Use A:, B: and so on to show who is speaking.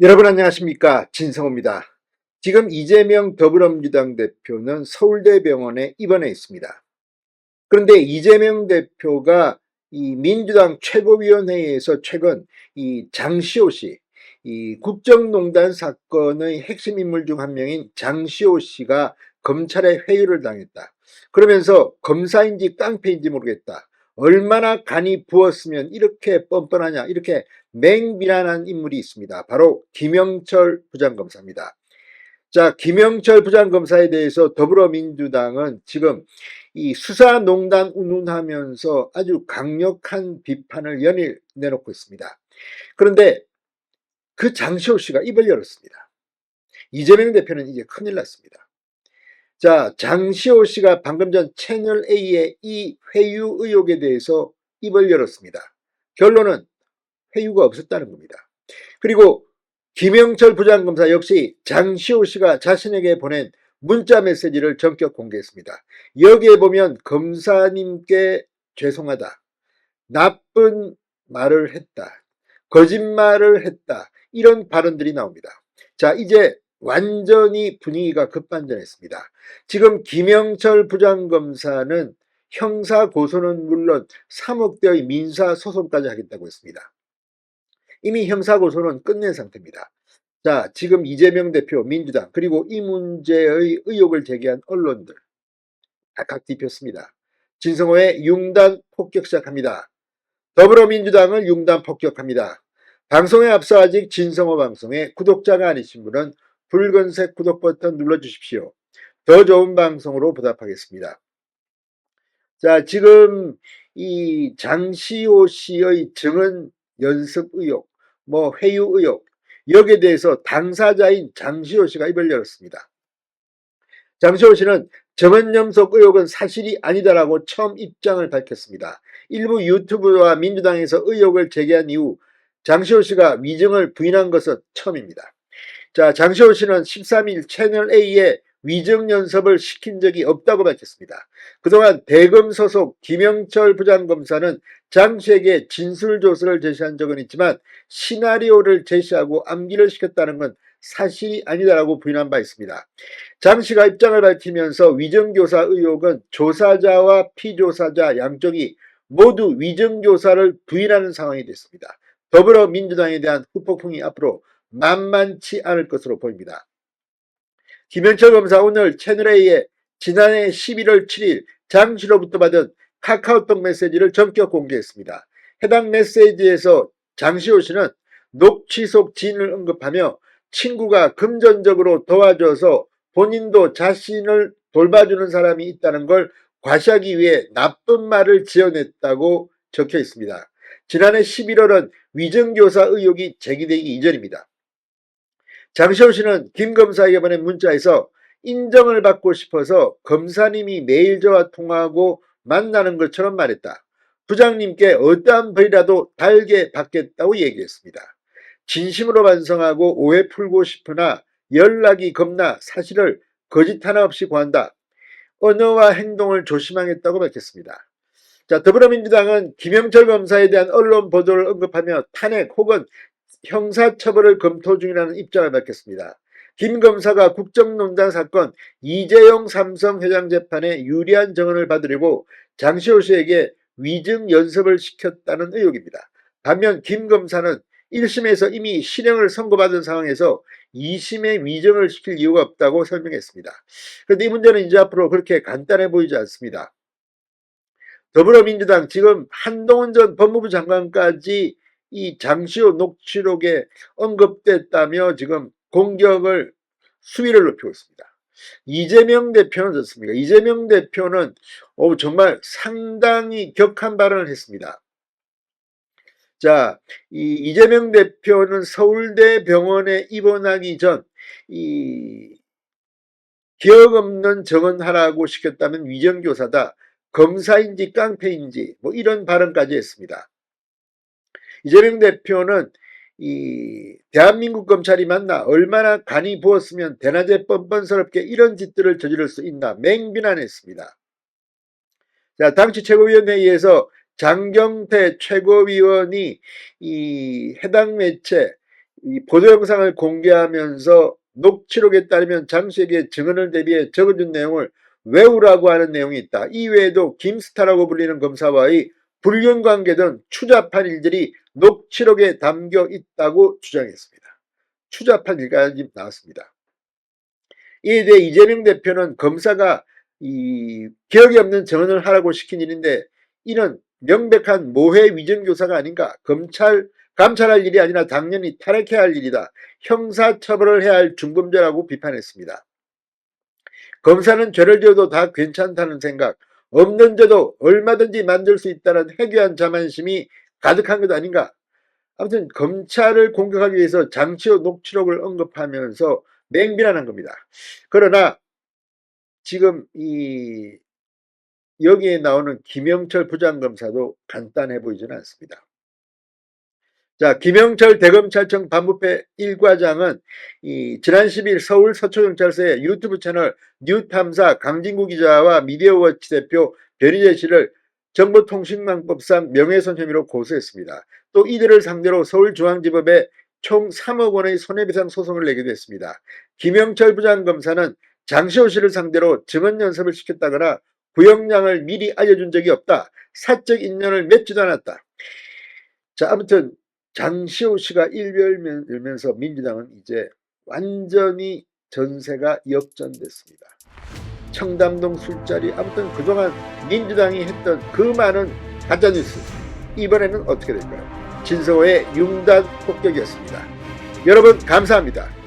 A: 여러분 안녕하십니까, 진성호입니다. 지금 이재명 더불어민주당 대표는 서울대병원에 입원해 있습니다. 그런데 이재명 대표가 이 민주당 최고위원회에서 최근 이 장시호 씨, 이 국정농단 사건의 핵심 인물 중 한 명인 장시호 씨가 검찰에 회유를 당했다. 그러면서 검사인지 깡패인지 모르겠다. 얼마나 간이 부었으면 이렇게 뻔뻔하냐, 이렇게 맹비난한 인물이 있습니다. 바로 김영철 부장검사입니다. 자, 김영철 부장검사에 대해서 더불어민주당은 지금 이 수사농단 운운하면서 아주 강력한 비판을 연일 내놓고 있습니다. 그런데 그 장시호 씨가 입을 열었습니다. 이재명 대표는 이게 큰일 났습니다. 자, 장시호 씨가 방금 전 채널A의 이 회유 의혹에 대해서 입을 열었습니다. 결론은 회유가 없었다는 겁니다. 그리고 김영철 부장검사 역시 장시호 씨가 자신에게 보낸 문자 메시지를 전격 공개했습니다. 여기에 보면 검사님께 죄송하다, 나쁜 말을 했다, 거짓말을 했다, 이런 발언들이 나옵니다. 자, 이제 완전히 분위기가 급반전했습니다. 지금 김영철 부장검사는 형사고소는 물론 3억대의 민사소송까지 하겠다고 했습니다. 이미 형사고소는 끝낸 상태입니다. 자, 지금 이재명 대표, 민주당, 그리고 이 문제의 의혹을 제기한 언론들 각각 뒤폈습니다. 진성호의 융단 폭격 시작합니다. 더불어민주당을 융단 폭격합니다. 방송에 앞서 아직 진성호 방송에 구독자가 아니신 분은 붉은색 구독 버튼 눌러주십시오. 더 좋은 방송으로 보답하겠습니다. 자, 지금 이 장시호 씨의 증언 연습 의혹, 회유 의혹, 여기에 대해서 당사자인 장시호 씨가 입을 열었습니다. 장시호 씨는 증언 연속 의혹은 사실이 아니다라고 처음 입장을 밝혔습니다. 일부 유튜브와 민주당에서 의혹을 제기한 이후 장시호 씨가 위증을 부인한 것은 처음입니다. 자, 장시호 씨는 13일 채널A에 위증 연습을 시킨 적이 없다고 밝혔습니다. 그동안 대검 소속 김영철 부장검사는 장 씨에게 진술조서를 제시한 적은 있지만 시나리오를 제시하고 암기를 시켰다는 건 사실이 아니다라고 부인한 바 있습니다. 장 씨가 입장을 밝히면서 위증교사 의혹은 조사자와 피조사자 양쪽이 모두 위증교사를 부인하는 상황이 됐습니다. 더불어민주당에 대한 후폭풍이 앞으로 만만치 않을 것으로 보입니다. 김영철 검사 오늘 채널A에 지난해 11월 7일 장 씨로부터 받은 카카오톡 메시지를 전격 공개했습니다. 해당 메시지에서 장시호 씨는 녹취 속 지인을 언급하며 친구가 금전적으로 도와줘서 본인도 자신을 돌봐주는 사람이 있다는 걸 과시하기 위해 나쁜 말을 지어냈다고 적혀 있습니다. 지난해 11월은 위증교사 의혹이 제기되기 이전입니다. 장시호 씨는 김 검사에게 보낸 문자에서 인정을 받고 싶어서 검사님이 매일 저와 통화하고 만나는 것처럼 말했다. 부장님께 어떠한 벌이라도 달게 받겠다고 얘기했습니다. 진심으로 반성하고 오해 풀고 싶으나 연락이 겁나 사실을 거짓 하나 없이 구한다. 언어와 행동을 조심하겠다고 밝혔습니다. 자, 더불어민주당은 김영철 검사에 대한 언론 보도를 언급하며 탄핵 혹은 형사처벌을 검토 중이라는 입장을 밝혔습니다. 김 검사가 국정농단 사건 이재용 삼성 회장 재판에 유리한 증언을 받으려고 장시호 씨에게 위증 연습을 시켰다는 의혹입니다. 반면 김 검사는 1심에서 이미 실형을 선고받은 상황에서 2심에 위증을 시킬 이유가 없다고 설명했습니다. 그런데 이 문제는 이제 앞으로 그렇게 간단해 보이지 않습니다. 더불어민주당 지금 한동훈 전 법무부 장관까지 이 장시호 녹취록에 언급됐다며 지금 공격을 수위를 높이고 있습니다. 이재명 대표는 어떻습니까? 이재명 대표는 정말 상당히 격한 발언을 했습니다. 자, 이재명 대표는 서울대 병원에 입원하기 전 기억 없는 증언하라고 시켰다면 위정교사다. 검사인지 깡패인지 이런 발언까지 했습니다. 이재명 대표는 대한민국 검찰이 맞나 얼마나 간이 부었으면 대낮에 뻔뻔스럽게 이런 짓들을 저지를 수 있나 맹비난했습니다. 자, 당시 최고위원회의에서 장경태 최고위원이 해당 매체 이 보도 영상을 공개하면서 녹취록에 따르면 장 씨에게 증언을 대비해 적어준 내용을 외우라고 하는 내용이 있다. 이외에도 김스타라고 불리는 검사와의 불륜 관계 등 추잡한 일들이 녹취록에 담겨 있다고 주장했습니다. 추잡한 일까지 나왔습니다. 이에 대해 이재명 대표는 검사가 기억이 없는 증언을 하라고 시킨 일인데 이는 명백한 모해 위증교사가 아닌가. 감찰할 일이 아니라 당연히 탈핵해야 할 일이다. 형사처벌을 해야 할 중범죄라고 비판했습니다. 검사는 죄를 지어도 다 괜찮다는 생각, 없는 죄도 얼마든지 만들 수 있다는 해괴한 자만심이 가득한 것 아닌가. 아무튼 검찰을 공격하기 위해서 장치호 녹취록을 언급하면서 맹비난한 겁니다. 그러나 지금 여기에 나오는 김영철 부장검사도 간단해 보이지는 않습니다. 자, 김영철 대검찰청 반부패 1과장은 지난 10일 서울 서초경찰서의 유튜브 채널 뉴탐사 강진구 기자와 미디어워치 대표 변희재 씨를 정보통신망법상 명예훼손 혐의로 고소했습니다. 또 이들을 상대로 서울중앙지법에 총 3억 원의 손해배상 소송을 내기도 했습니다. 김영철 부장검사는 장시호 씨를 상대로 증언 연습을 시켰다거나 구형량을 미리 알려준 적이 없다. 사적 인연을 맺지도 않았다. 자, 아무튼 장시호 씨가 일면면서 민주당은 이제 완전히 전세가 역전됐습니다. 청담동 술자리, 아무튼 그동안 민주당이 했던 그 많은 가짜뉴스, 이번에는 어떻게 될까요? 진성호의 융단 폭격이었습니다. 여러분 감사합니다.